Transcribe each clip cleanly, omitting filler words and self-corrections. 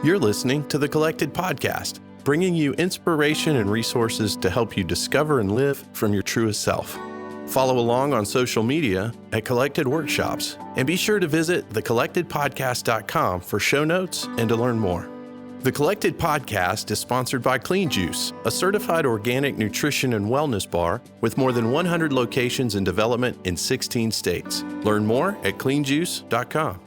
You're listening to the Collected Podcast, bringing you inspiration and resources to help you discover and live from your truest self. Follow along on social media at Collected Workshops, and be sure to visit thecollectedpodcast.com for show notes and to learn more. The Collected Podcast is sponsored by Clean Juice, a certified organic nutrition and wellness bar with more than 100 locations in development in 16 states. Learn more at cleanjuice.com.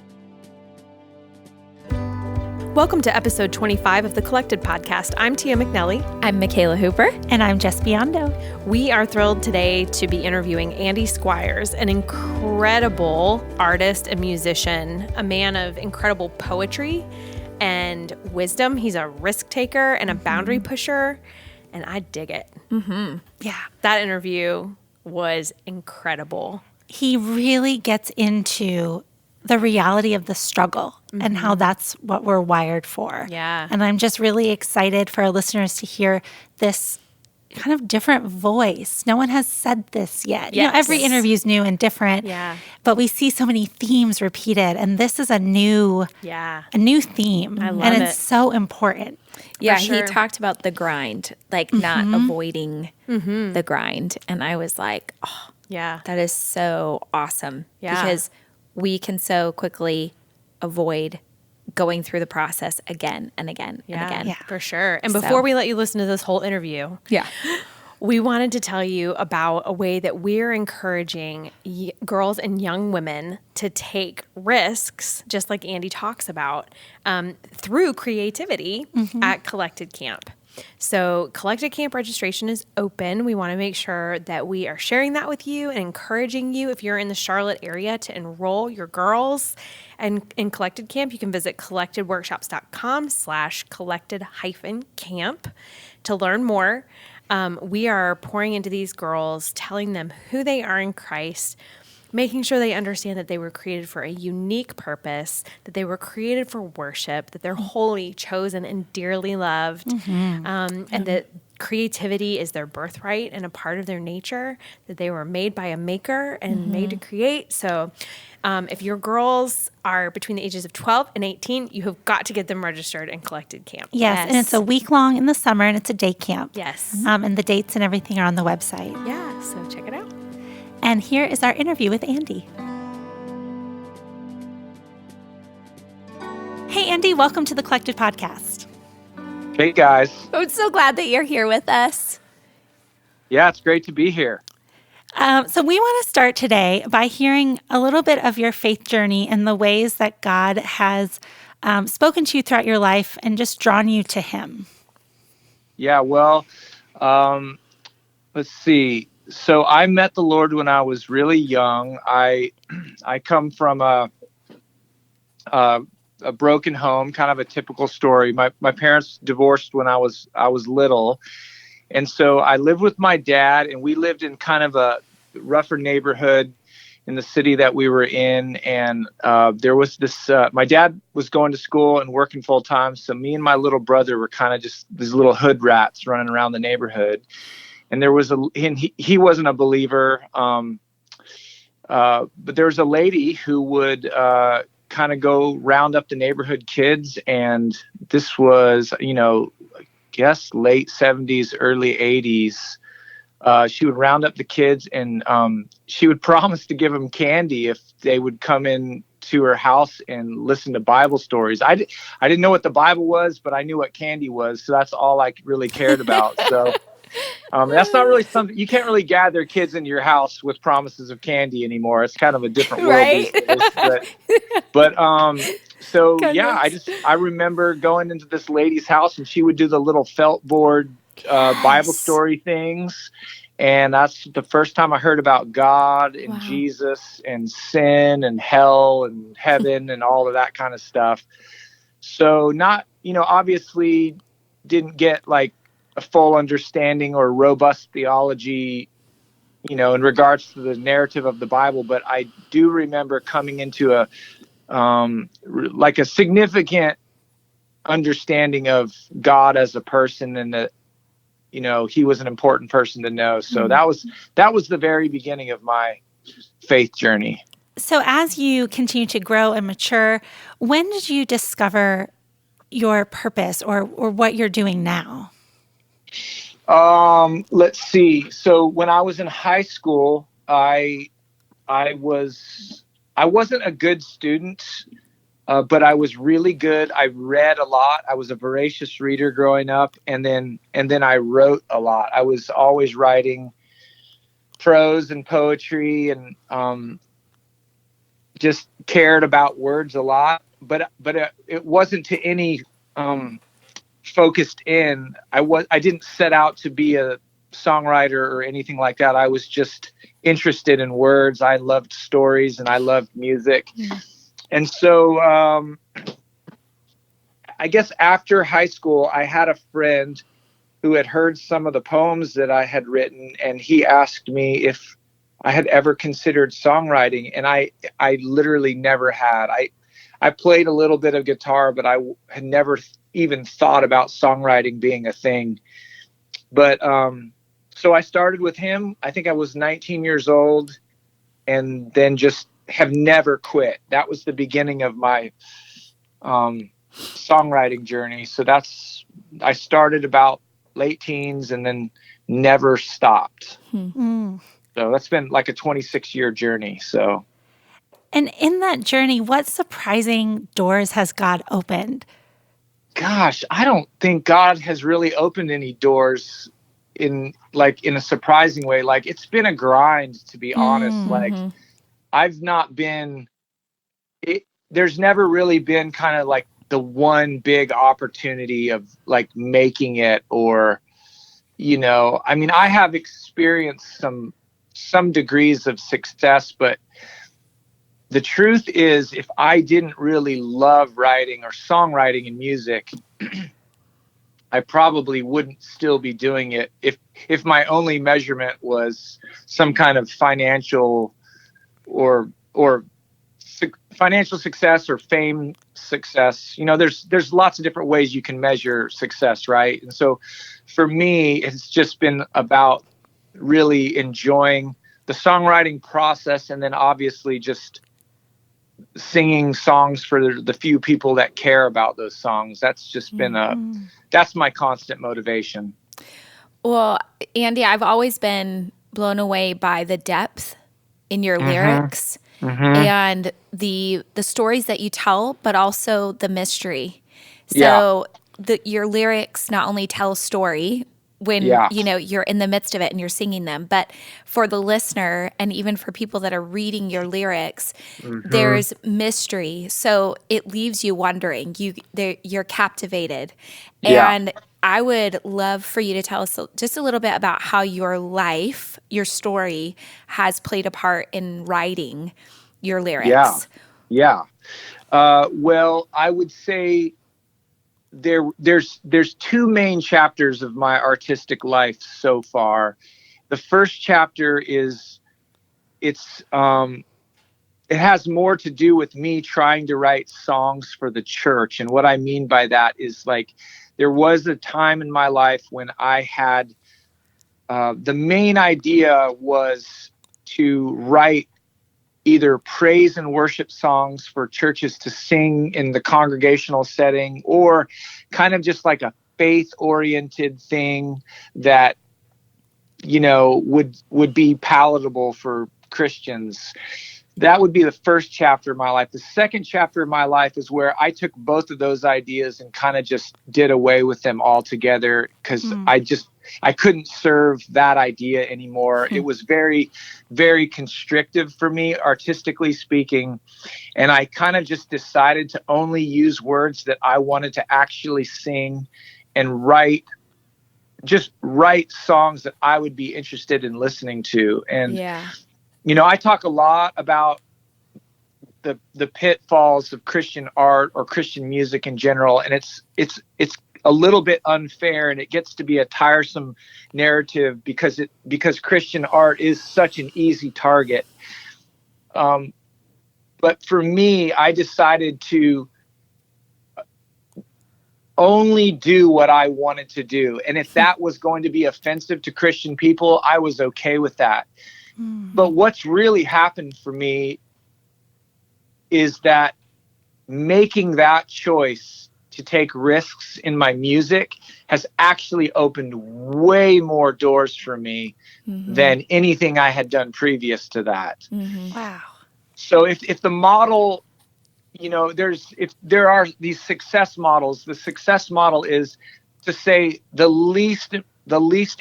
Welcome to episode 25 of the Collected Podcast. I'm Tia McNelly. I'm Michaela Hooper. And I'm Jess Biondo. We are thrilled today to be interviewing Andy Squyres, an incredible artist and musician, a man of incredible poetry and wisdom. He's a risk taker and a boundary pusher, and I dig it. Yeah, that interview was incredible. He really gets into the reality of the struggle and how that's what we're wired for. Yeah. And I'm just really excited for our listeners to hear this kind of different voice. No one has said this yet. Yes. You know, every interview is new and different. Yeah. But we see so many themes repeated, and this is a new theme. I love and it. it's so important. Yeah, For sure. he talked about the grind, like not avoiding the grind. And I was like, oh, Yeah. that is so awesome. Yeah. Because we can so quickly avoid going through the process again and again and again. Yeah. For sure. And So- before we let you listen to this whole interview, Yeah. we wanted to tell you about a way that we're encouraging girls and young women to take risks, just like Andy talks about, through creativity at Collected Camp. So Collected Camp registration is open. We want to make sure that we are sharing that with you and encouraging you, if you're in the Charlotte area, to enroll your girls. And in Collected Camp, you can visit collectedworkshops.com/collected-camp to learn more. We are pouring into these girls, telling them who they are in Christ, making sure they understand that they were created for a unique purpose, that they were created for worship, that they're holy, chosen, and dearly loved, and that creativity is their birthright and a part of their nature, that they were made by a maker and made to create. So if your girls are between the ages of 12 and 18, you have got to get them registered in Collected Camp. Yes, and it's a week long in the summer, and it's a day camp. Yes. And the dates and everything are on the website. Yeah, so check it out. And here is our interview with Andy. Hey, Andy, welcome to the Collected Podcast. Hey, guys. I'm so glad that you're here with us. Yeah, it's great to be here. So we want to start today by hearing a little bit of your faith journey and the ways that God has spoken to you throughout your life and just drawn you to Him. Yeah, well, let's see. So I met the Lord when I was really young. I come from a broken home, kind of a typical story. My parents divorced when I was little. And so I lived with my dad, and we lived in kind of a rougher neighborhood in the city that we were in. And there was this, my dad was going to school and working full time. So me and my little brother were kind of just these little hood rats running around the neighborhood. And there was he wasn't a believer. But there was a lady who would kind of go round up the neighborhood kids. And this was, I guess late 70s, early 80s. She would round up the kids, and she would promise to give them candy if they would come in to her house and listen to Bible stories. I didn't know what the Bible was, but I knew what candy was. So that's all I really cared about. So that's not really something you can't really gather kids into your house with promises of candy anymore. It's kind of a different world Right? these days. But so Goodness. yeah, I remember going into this lady's house, and she would do the little felt board Bible story things. And that's the first time I heard about God and Jesus and sin and hell and heaven and all of that kind of stuff. So not, obviously didn't get like a full understanding or robust theology, in regards to the narrative of the Bible. But I do remember coming into a significant understanding of God as a person, and that, he was an important person to know. So that was the very beginning of my faith journey. So as you continue to grow and mature, when did you discover your purpose or what you're doing now? Let's see. So when I was in high school, I wasn't a good student, but I was really good. I read a lot. I was a voracious reader growing up, and then I wrote a lot. I was always writing prose and poetry, and just cared about words a lot. But it wasn't to any focused in. I didn't set out to be a songwriter or anything like that. I was just interested in words. I loved stories and I loved music. And so I guess after high school, I had a friend who had heard some of the poems that I had written, and he asked me if I had ever considered songwriting. And I literally never had. I played a little bit of guitar, but I had never even thought about songwriting being a thing. But so I started with him. I think I was 19 years old, and then just have never quit. That was the beginning of my songwriting journey. So I started about late teens and then never stopped. So that's been like a 26-year journey. So. And in that journey, what surprising doors has God opened? Gosh, I don't think God has really opened any doors in a surprising way. Like, it's been a grind, to be honest. Like, I've not been, there's never really been kind of like the one big opportunity of like making it, or, I mean, I have experienced some degrees of success, but the truth is, if I didn't really love writing or songwriting and music, I probably wouldn't still be doing it if my only measurement was some kind of financial or financial success or fame success. There's lots of different ways you can measure success, right? And so for me, it's just been about really enjoying the songwriting process, and then obviously just singing songs for the few people that care about those songs. That's just been that's my constant motivation. Well, Andy, I've always been blown away by the depth in your lyrics and the stories that you tell, but also the mystery. So your lyrics not only tell a story when you're in the midst of it and you're singing them, but for the listener and even for people that are reading your lyrics, there's mystery. So it leaves you wondering. You're captivated, and I would love for you to tell us just a little bit about how your life, your story, has played a part in writing your lyrics. Well, I would say there's two main chapters of my artistic life so far. The first chapter is it has more to do with me trying to write songs for the church. And what I mean by that is, like, there was a time in my life when I had the main idea was to write either praise and worship songs for churches to sing in the congregational setting, or kind of just like a faith-oriented thing that, would be palatable for Christians. That would be the first chapter of my life. The second chapter of my life is where I took both of those ideas and kind of just did away with them altogether, because I couldn't serve that idea anymore. It was very, very constrictive for me, artistically speaking. And I kind of just decided to only use words that I wanted to actually sing, and write songs that I would be interested in listening to. And, I talk a lot about the pitfalls of Christian art or Christian music in general. And it's a little bit unfair, and it gets to be a tiresome narrative because Christian art is such an easy target. But for me, I decided to only do what I wanted to do. And if that was going to be offensive to Christian people, I was okay with that. But what's really happened for me is that making that choice to take risks in my music has actually opened way more doors for me than anything I had done previous to that. Wow. So if the model, if there are these success models, the success model is to say the least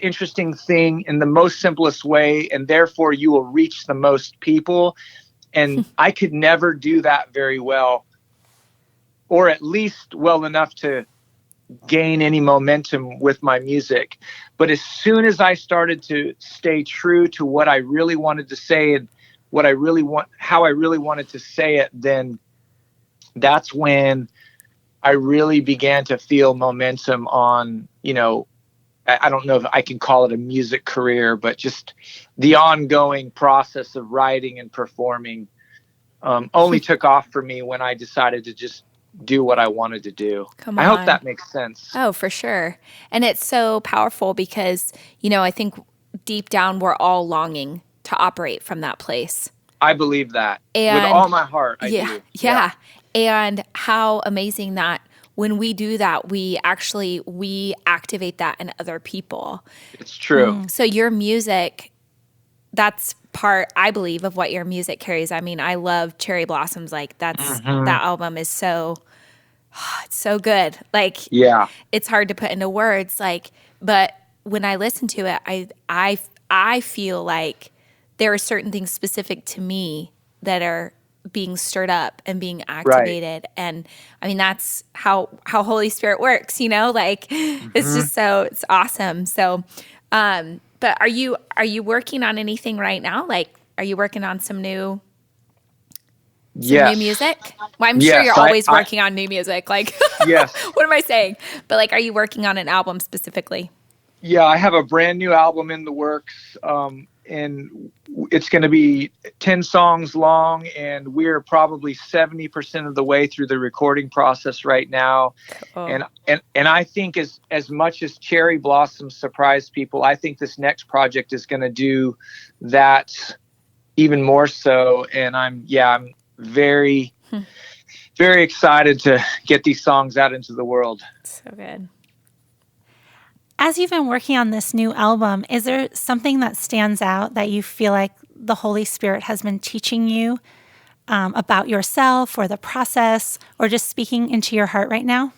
interesting thing in the most simplest way, and therefore you will reach the most people. And I could never do that very well, or at least well enough to gain any momentum with my music. But as soon as I started to stay true to what I really wanted to say and how I really wanted to say it, then that's when I really began to feel momentum on, I don't know if I can call it a music career, but just the ongoing process of writing and performing only took off for me when I decided to just do what I wanted to do. Come I hope on. that makes sense. Oh, for sure. And it's so powerful because, I think deep down we're all longing to operate from that place. I believe that with And all my heart. I do. Yeah. And how amazing that when we do that, we activate that in other people. It's true. So your music, that's part, I believe, of what your music carries. I mean, I love Cherry Blossoms. Like that album is it's so good. Like, it's hard to put into words. Like, but when I listen to it, I feel like there are certain things specific to me that are being stirred up and being activated. Right. And I mean, that's how Holy Spirit works, like it's just it's awesome. So, but are you working on anything right now? Like, are you working on some new music? Well, I'm sure you're always working on new music. Like, yes. What am I saying? But like, are you working on an album specifically? Yeah, I have a brand new album in the works. And it's going to be 10 songs long, and we're probably 70% of the way through the recording process right now. Oh. And I think as much as Cherry Blossoms surprised people, I think this next project is going to do that even more so. And I'm very, very excited to get these songs out into the world. So good. As you've been working on this new album, is there something that stands out that you feel like the Holy Spirit has been teaching you about yourself or the process or just speaking into your heart right now?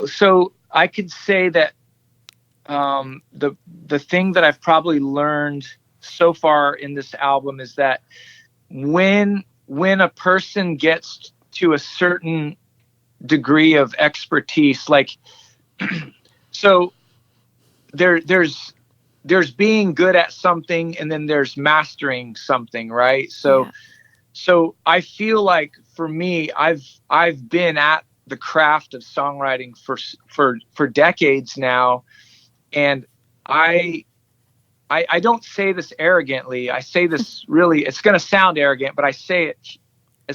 So I could say that the thing that I've probably learned so far in this album is that when a person gets to a certain degree of expertise, like so there's being good at something, and then there's mastering something, right? So I feel like for me, I've been at the craft of songwriting for decades now, and I don't say this arrogantly. I say this really, it's going to sound arrogant, but I say it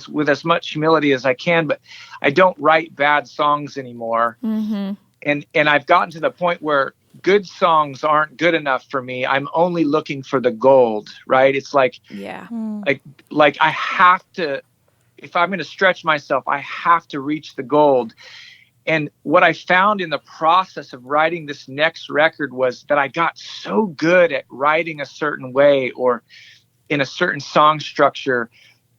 with as much humility as I can. But I don't write bad songs anymore. Mm-hmm. And I've gotten to the point where good songs aren't good enough for me. I'm only looking for the gold, right? It's like, like I have to, if I'm going to stretch myself, I have to reach the gold. And what I found in the process of writing this next record was that I got so good at writing a certain way or in a certain song structure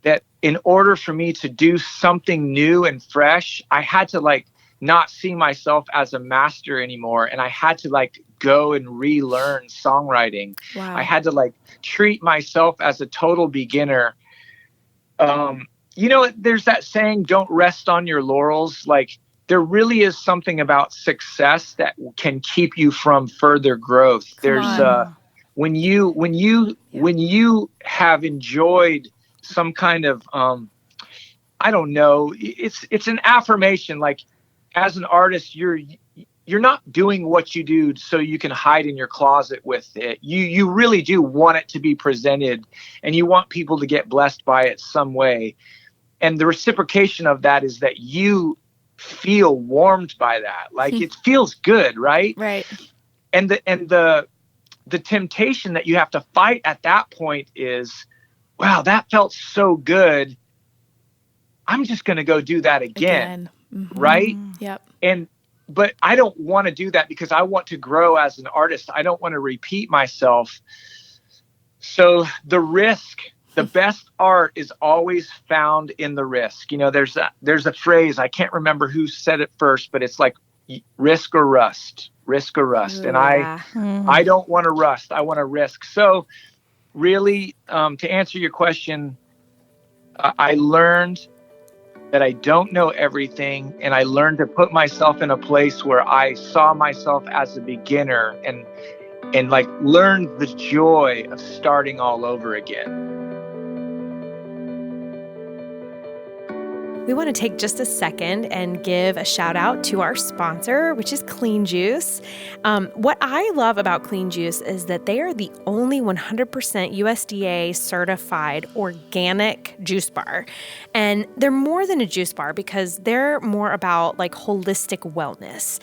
that in order for me to do something new and fresh, I had to not see myself as a master anymore. And I had to go and relearn songwriting. Wow. I had to treat myself as a total beginner. There's that saying, don't rest on your laurels. There really is something about success that can keep you from further growth. When you have enjoyed some kind of, I don't know, it's an affirmation. As an artist, you're not doing what you do so you can hide in your closet with it. You really do want it to be presented, and you want people to get blessed by it some way. And the reciprocation of that is that you feel warmed by that. It feels good, right? Right. And the temptation that you have to fight at that point is, wow, that felt so good. I'm just going to go do that again. right? Yep. But I don't want to do that because I want to grow as an artist. I don't want to repeat myself. So the best art is always found in the risk. There's a phrase, I can't remember who said it first, but it's like risk or rust. Ooh, And yeah. I don't want to rust. I want to risk. So really, to answer your question, I learned that I don't know everything, and I learned to put myself in a place where I saw myself as a beginner and like learned the joy of starting all over again. We want to take just a second and give a shout out to our sponsor, which is Clean Juice. What I love about Clean Juice is that they are the only 100% USDA certified organic juice bar. And they're more than a juice bar because they're more about like holistic wellness.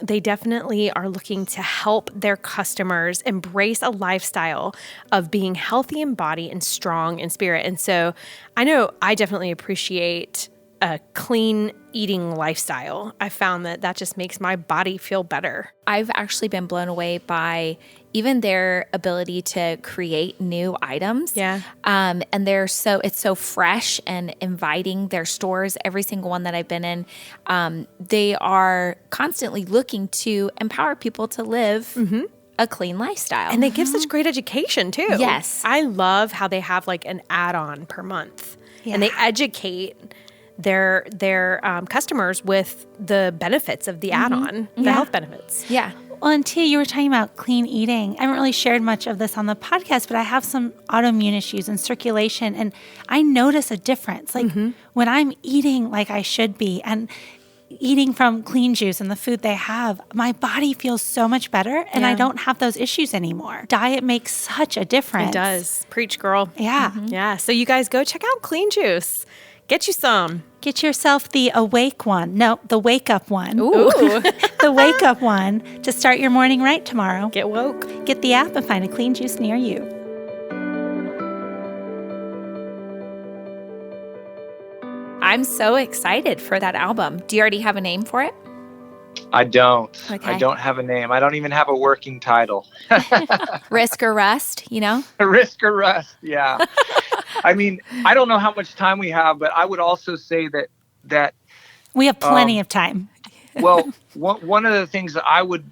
They definitely are looking to help their customers embrace a lifestyle of being healthy in body and strong in spirit. And so I know I definitely appreciate a clean eating lifestyle. I found that just makes my body feel better. I've actually been blown away by even their ability to create new items. Yeah. And it's so fresh and inviting. Their stores, every single one that I've been in, they are constantly looking to empower people to live a clean lifestyle. And they give such great education too. Yes. I love how they have like an add-on per month. Yeah. And they educate their customers with the benefits of the add-on, the health benefits. Yeah. Well, and Tia, you were talking about clean eating. I haven't really shared much of this on the podcast, but I have some autoimmune issues and circulation, and I notice a difference. Like when I'm eating like I should be and eating from Clean Juice and the food they have, my body feels so much better, and I don't have those issues anymore. Diet makes such a difference. It does. Preach, girl. Yeah. Yeah. So you guys go check out Clean Juice. Get you some. Get yourself the awake one. No, the wake up one. Ooh. The wake up one to start your morning right tomorrow. Get woke. Get the app and find a Clean Juice near you. I'm so excited for that album. Do you already have a name for it? I don't. Okay. I don't have a name. I don't even have a working title. Risk or Rust, Risk or Rust. Yeah. I mean, I don't know how much time we have, but I would also say that We have plenty of time. well, one of the things that I would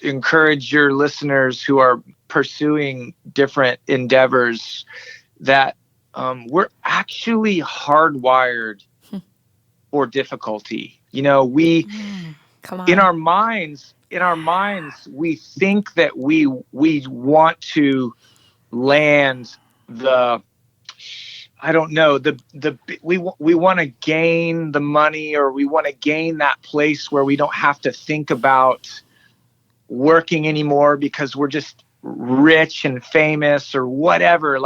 encourage your listeners who are pursuing different endeavors, that we're actually hardwired for difficulty. We Come on. in our minds, we think that we want to land we want to gain the money, or we want to gain that place where we don't have to think about working anymore because we're just rich and famous or whatever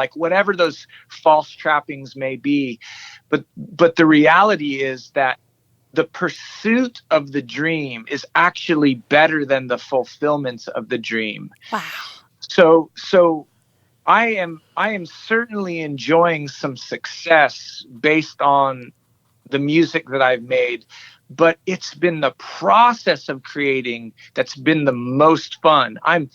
those false trappings may be. But the reality is that the pursuit of the dream is actually better than the fulfillment of the dream. Wow. So I am certainly enjoying some success based on the music that I've made, but it's been the process of creating that's been the most fun. I'm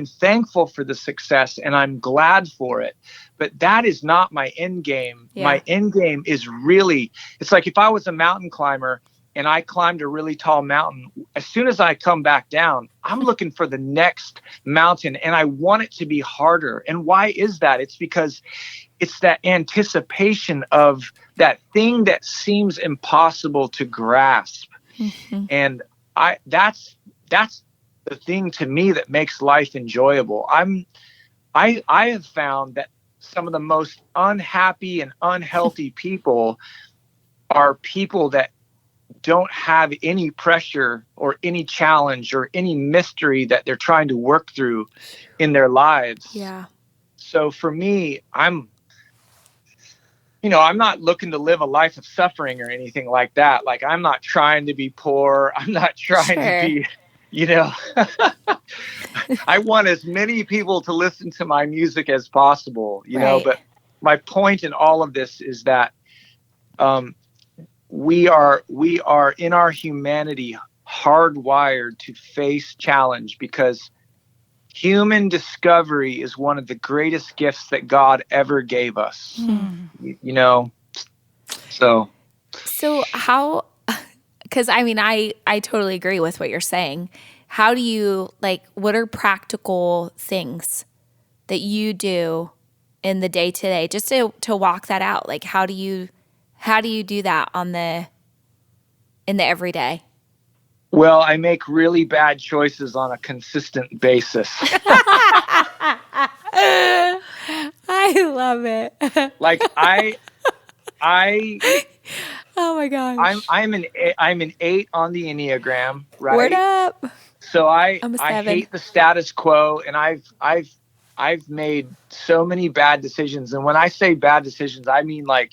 thankful for the success and I'm glad for it, but that is not my end game. Yeah. My end game is really, it's like if I was a mountain climber and I climbed a really tall mountain, as soon as I come back down, I'm looking for the next mountain and I want it to be harder. And why is that? It's because it's that anticipation of that thing that seems impossible to grasp. And that's the thing to me that makes life enjoyable. I have found that some of the most unhappy and unhealthy people are people that don't have any pressure or any challenge or any mystery that they're trying to work through in their lives. Yeah. So for me, I'm not looking to live a life of suffering or anything like that. Like, I'm not trying to be poor. I'm not trying to be, I want as many people to listen to my music as possible, Right. but my point in all of this is that, we are in our humanity hardwired to face challenge, because human discovery is one of the greatest gifts that God ever gave us. You know, so how, because I mean, I totally agree with what you're saying. How do you, like, what are practical things that you do in the day to day just to walk that out? Like, how do you do that in the everyday? Well, I make really bad choices on a consistent basis. I love it. Like I Oh my gosh. I'm an 8 on the Enneagram, right? Word up. So I'm a I 7. hate the status quo, and I've made so many bad decisions. And when I say bad decisions, I mean like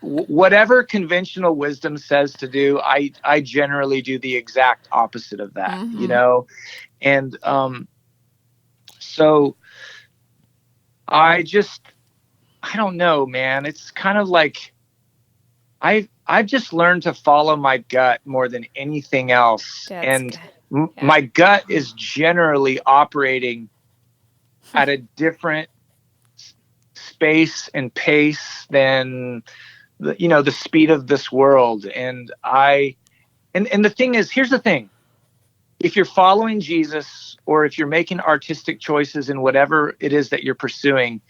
whatever conventional wisdom says to do, I generally do the exact opposite of that, you know? And so I don't know, man. It's kind of like I've just learned to follow my gut more than anything else. That's and good. my gut is generally operating at a different space and pace than the speed of this world. And the thing is, here's the thing. If you're following Jesus, or if you're making artistic choices in whatever it is that you're pursuing,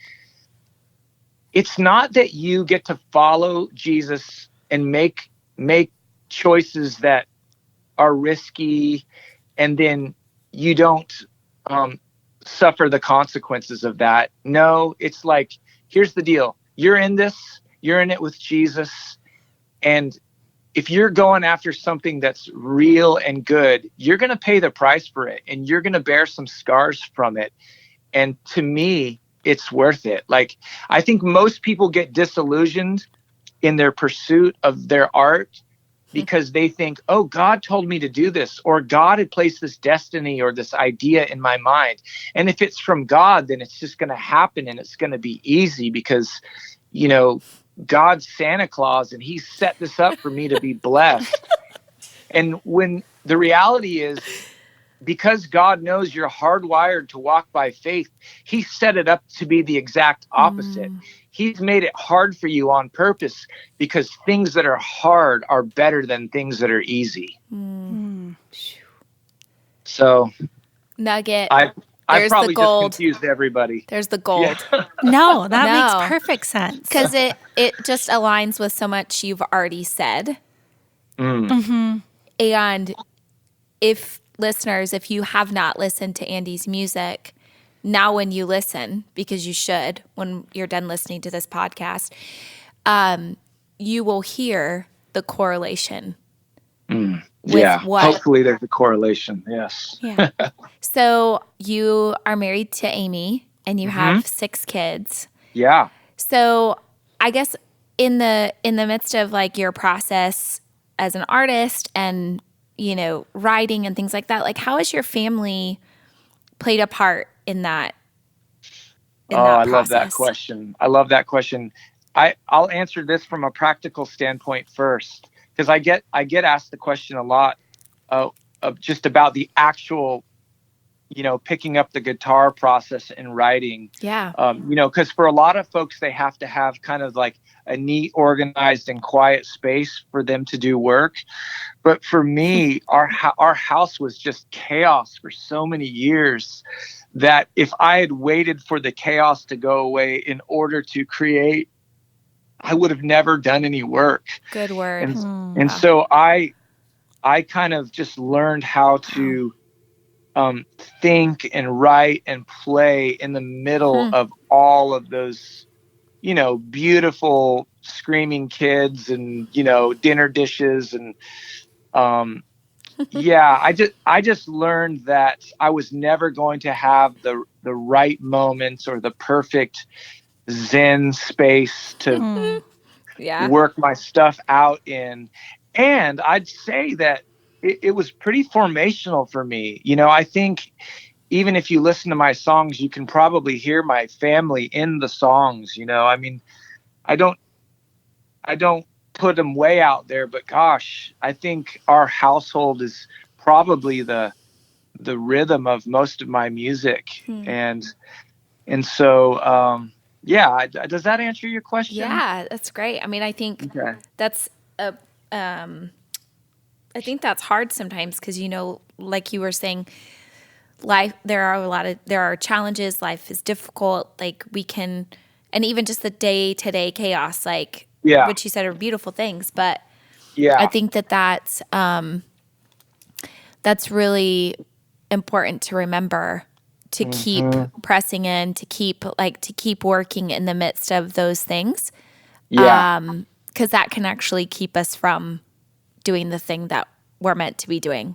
it's not that you get to follow Jesus and make choices that are risky, and then you don't suffer the consequences of that. No, it's like, here's the deal. You're in it with Jesus. And if you're going after something that's real and good, you're going to pay the price for it, and you're going to bear some scars from it. And to me, it's worth it. Like, I think most people get disillusioned in their pursuit of their art because they think, oh, God told me to do this, or God had placed this destiny or this idea in my mind. And if it's from God, then it's just going to happen, and it's going to be easy because, God's Santa Claus, and he set this up for me to be blessed. And when the reality is, because God knows you're hardwired to walk by faith, he set it up to be the exact opposite. He's made it hard for you on purpose, because things that are hard are better than things that are easy. So Nugget. I probably the gold. just confused everybody. There's the gold. Yeah. No, that makes perfect sense. Because it just aligns with so much you've already said. And if you have not listened to Andy's music, now when you listen, because you should when you're done listening to this podcast, you will hear the correlation. Hopefully there's a correlation. Yes. Yeah. So you are married to Amy, and you have 6 kids. Yeah. So I guess in the midst of like your process as an artist and, writing and things like that, like, how has your family played a part in that? I love that question. I'll answer this from a practical standpoint first, because I get asked the question a lot of just about the actual, picking up the guitar process and writing. Yeah. Because for a lot of folks, they have to have kind of like a neat, organized, and quiet space for them to do work. But for me, our house was just chaos for so many years that if I had waited for the chaos to go away in order to create, I would have never done any work. Good word. And so I kind of just learned how to think and write and play in the middle of all of those, beautiful screaming kids and, dinner dishes. And I just learned that I was never going to have the right moments or the perfect Zen space to work my stuff out in. And I'd say that it was pretty formational for me. I think even if you listen to my songs, you can probably hear my family in the songs. I mean, I don't put them way out there, but gosh, I think our household is probably the rhythm of most of my music. And so, does that answer your question? Yeah, that's great. I mean, I think that's a, I think that's hard sometimes because, like you were saying, life, there are challenges. Life is difficult. Like and even just the day-to-day chaos, like what you said are beautiful things. But I think that's really important to remember, to keep pressing in, to keep working in the midst of those things. Because that can actually keep us from doing the thing that we're meant to be doing.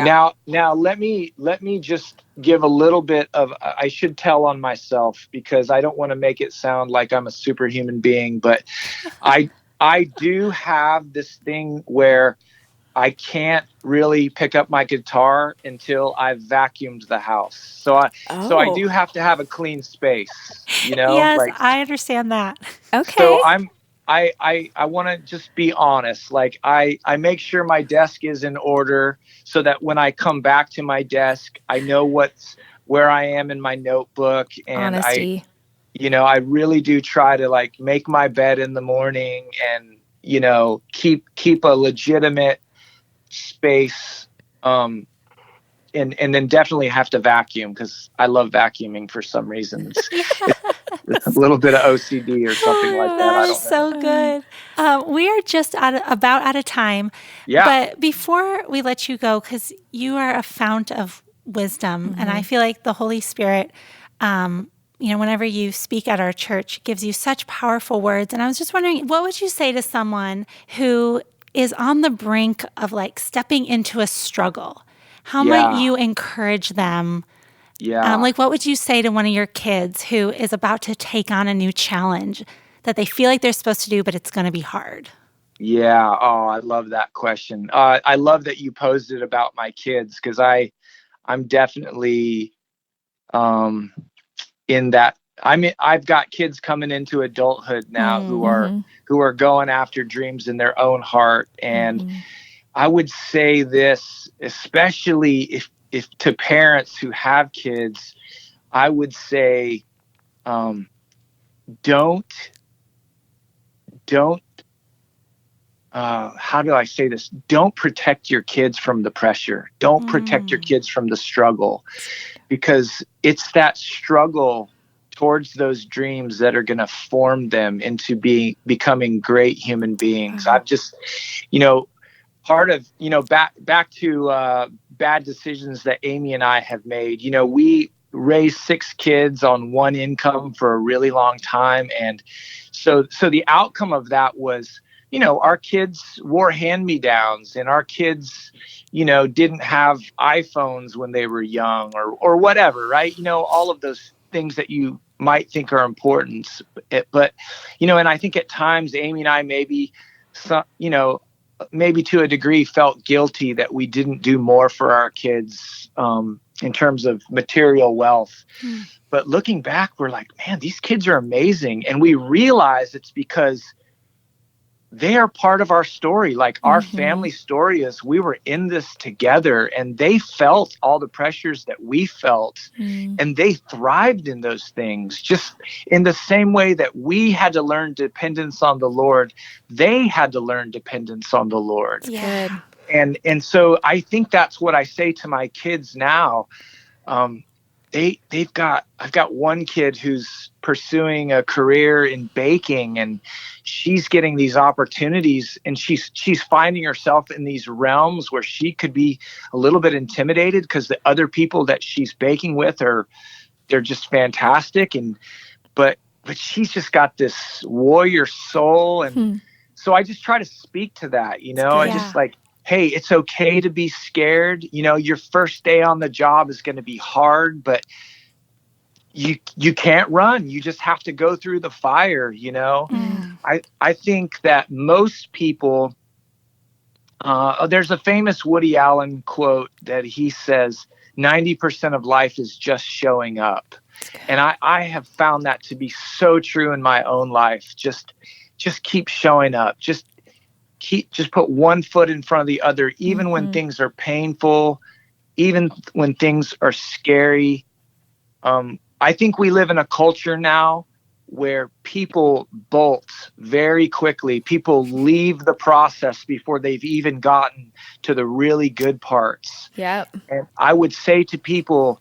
Now let me just give a little bit of, I should tell on myself because I don't want to make it sound like I'm a superhuman being, but I do have this thing where I can't really pick up my guitar until I've vacuumed the house. So I do have to have a clean space, Yes, I understand that. Okay. So I want to just be honest. Like I make sure my desk is in order so that when I come back to my desk, I know where I am in my notebook. And honesty. I really do try to make my bed in the morning and, keep a legitimate space. And then definitely have to vacuum because I love vacuuming for some reason. It's a little bit of OCD or something like that. I don't know. So good. We are just about out of time. Yeah. But before we let you go, because you are a fount of wisdom, and I feel like the Holy Spirit, whenever you speak at our church, gives you such powerful words. And I was just wondering, what would you say to someone who is on the brink of stepping into a struggle? How might you encourage them? Yeah. What would you say to one of your kids who is about to take on a new challenge that they feel like they're supposed to do, but it's going to be hard? Yeah. Oh, I love that question. I love that you posed it about my kids because I'm definitely in that. I've got kids coming into adulthood now who are going after dreams in their own heart. And I would say this, especially if to parents who have kids, I would say, don't, how do I say this? Don't protect your kids from the pressure. Don't protect your kids from the struggle, because it's that struggle towards those dreams that are going to form them into becoming great human beings. I've just, part of, back to bad decisions that Amy and I have made. We raised 6 kids on one income for a really long time. And so the outcome of that was, our kids wore hand-me-downs and our kids, didn't have iPhones when they were young or whatever, right? All of those things that you might think are important. But, and I think at times Amy and I maybe to a degree felt guilty that we didn't do more for our kids in terms of material wealth. But looking back, we're like, man, these kids are amazing. And we realize it's because they are part of our story. Our family story is we were in this together, and they felt all the pressures that we felt, and they thrived in those things. Just in the same way that we had to learn dependence on the Lord, they had to learn dependence on the Lord. Yeah. And so I think that's what I say to my kids now. I've got one kid who's pursuing a career in baking, and she's getting these opportunities, and she's finding herself in these realms where she could be a little bit intimidated because the other people that she's baking with they're just fantastic. But she's just got this warrior soul. And so I just try to speak to that, I just hey, it's okay to be scared. Your first day on the job is going to be hard, but you can't run. You just have to go through the fire, I think that most people, there's a famous Woody Allen quote that he says, 90% of life is just showing up. And I have found that to be so true in my own life. Just just keep showing up. Just put one foot in front of the other, even when things are painful, even when things are scary. I think we live in a culture now where people bolt very quickly. People leave the process before they've even gotten to the really good parts. Yep. And I would say to people,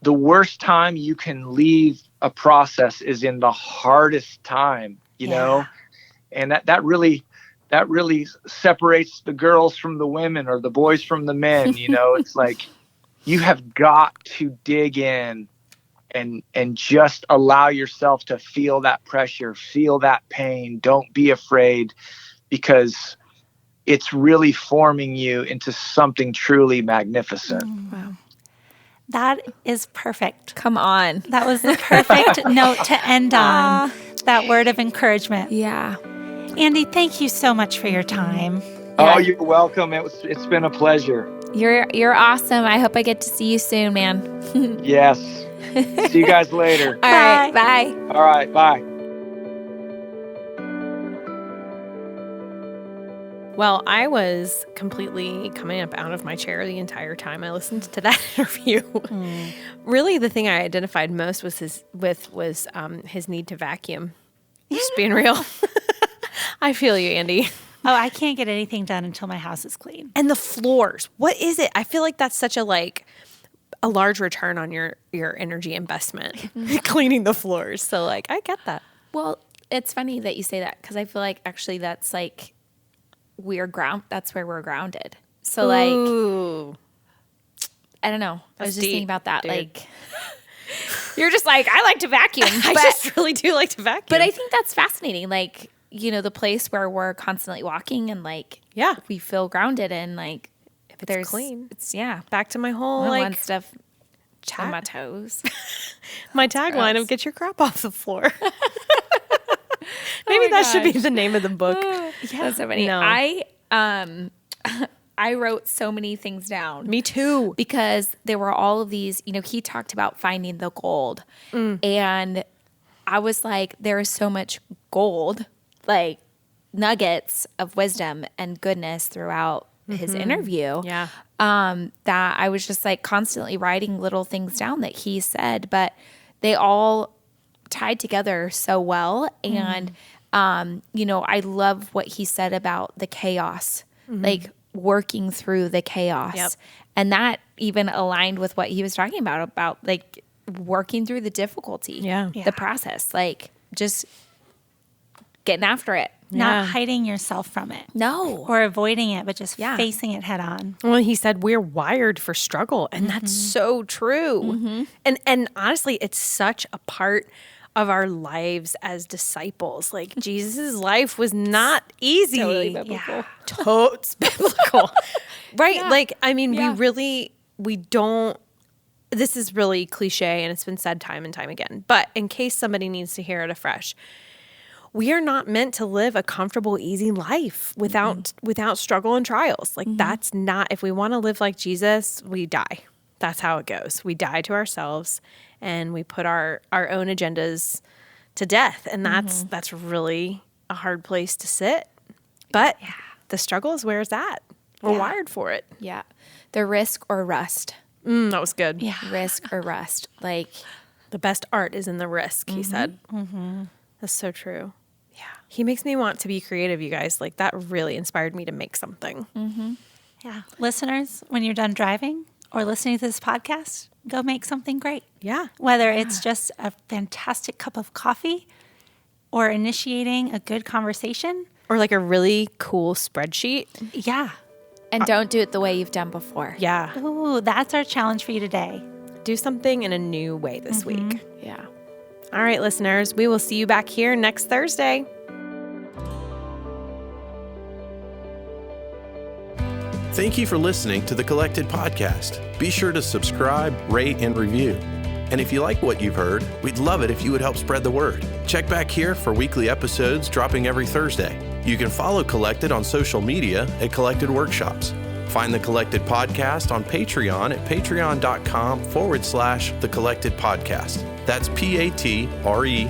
the worst time you can leave a process is in the hardest time, you know? And that really separates the girls from the women or the boys from the men, you know? It's like, you have got to dig in and just allow yourself to feel that pressure, feel that pain. Don't be afraid, because it's really forming you into something truly magnificent. Wow. That is perfect. Come on. That was the perfect note to end on, that word of encouragement. Yeah. Andy, thank you so much for your time. Oh, you're welcome. It's been a pleasure. You're awesome. I hope I get to see you soon, man. Yes. See you guys later. All right. Bye. All right. Bye. Well, I was completely coming up out of my chair the entire time I listened to that interview. Really, the thing I identified most was his need to vacuum. Just being real. I feel you, Andy. Oh, I can't get anything done until my house is clean. And the floors. What is it? I feel like that's such a large return on your energy investment, cleaning the floors. So I get that. Well, it's funny that you say that, because I feel like actually that's that's where we're grounded. So Ooh. I don't know. I was just thinking about that. Dude. You're just like, I like to vacuum. I just really do like to vacuum. But I think that's fascinating. The place where we're constantly walking and we feel grounded, and if it's clean, it's back to my whole one stuff chat. on my toes. My tagline of "Get your crap off the floor." Maybe that should be the name of the book. That's so funny. No. I wrote so many things down. Me too. Because there were all of these, he talked about finding the gold. And I was like, there is so much gold, nuggets of wisdom and goodness throughout his interview. Yeah. That I was just constantly writing little things down that he said, but they all tied together so well. And, I love what he said about the chaos, working through the chaos. Yep. And that even aligned with what he was talking about working through the difficulty, the process, just getting after it. Not hiding yourself from it. No. Or avoiding it, but just facing it head on. Well, he said we're wired for struggle, and that's so true. And honestly, it's such a part of our lives as disciples. Jesus' life was not easy. Totally biblical. Yeah. Totes biblical. Right? Yeah. We don't, this is really cliche and it's been said time and time again, but in case somebody needs to hear it afresh, we are not meant to live a comfortable, easy life without struggle and trials. That's not, if we want to live like Jesus, we die. That's how it goes. We die to ourselves and we put our own agendas to death. And that's really a hard place to sit. But the struggle is where it's at. We're wired for it. Yeah. The risk or rust. That was good. Yeah. Risk or rust. The best art is in the risk, he said. That's so true. Yeah. He makes me want to be creative, you guys. That really inspired me to make something. Yeah. Listeners, when you're done driving or listening to this podcast, go make something great. Yeah. Whether it's just a fantastic cup of coffee or initiating a good conversation. Or a really cool spreadsheet. Yeah. And don't do it the way you've done before. Yeah. Ooh, that's our challenge for you today. Do something in a new way this week. Yeah. All right, listeners, we will see you back here next Thursday. Thank you for listening to the Collected Podcast. Be sure to subscribe, rate, and review. And if you like what you've heard, we'd love it if you would help spread the word. Check back here for weekly episodes dropping every Thursday. You can follow Collected on social media at Collected Workshops. Find the Collected Podcast on Patreon at patreon.com/The Collected Podcast. That's Patreon.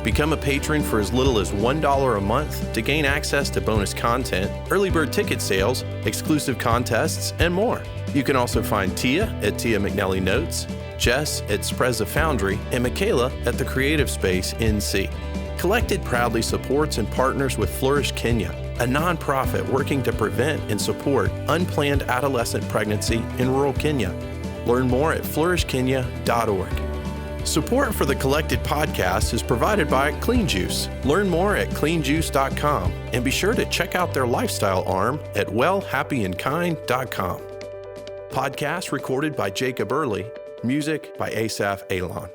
Become a patron for as little as $1 a month to gain access to bonus content, early bird ticket sales, exclusive contests, and more. You can also find Tia at Tia McNelly Notes, Jess at Spreza Foundry, and Michaela at The Creative Space NC. Collected proudly supports and partners with Flourish Kenya, a nonprofit working to prevent and support unplanned adolescent pregnancy in rural Kenya. Learn more at flourishkenya.org. Support for the Collected podcast is provided by Clean Juice. Learn more at cleanjuice.com and be sure to check out their lifestyle arm at wellhappyandkind.com. Podcast recorded by Jacob Early. Music by Asaph Alon.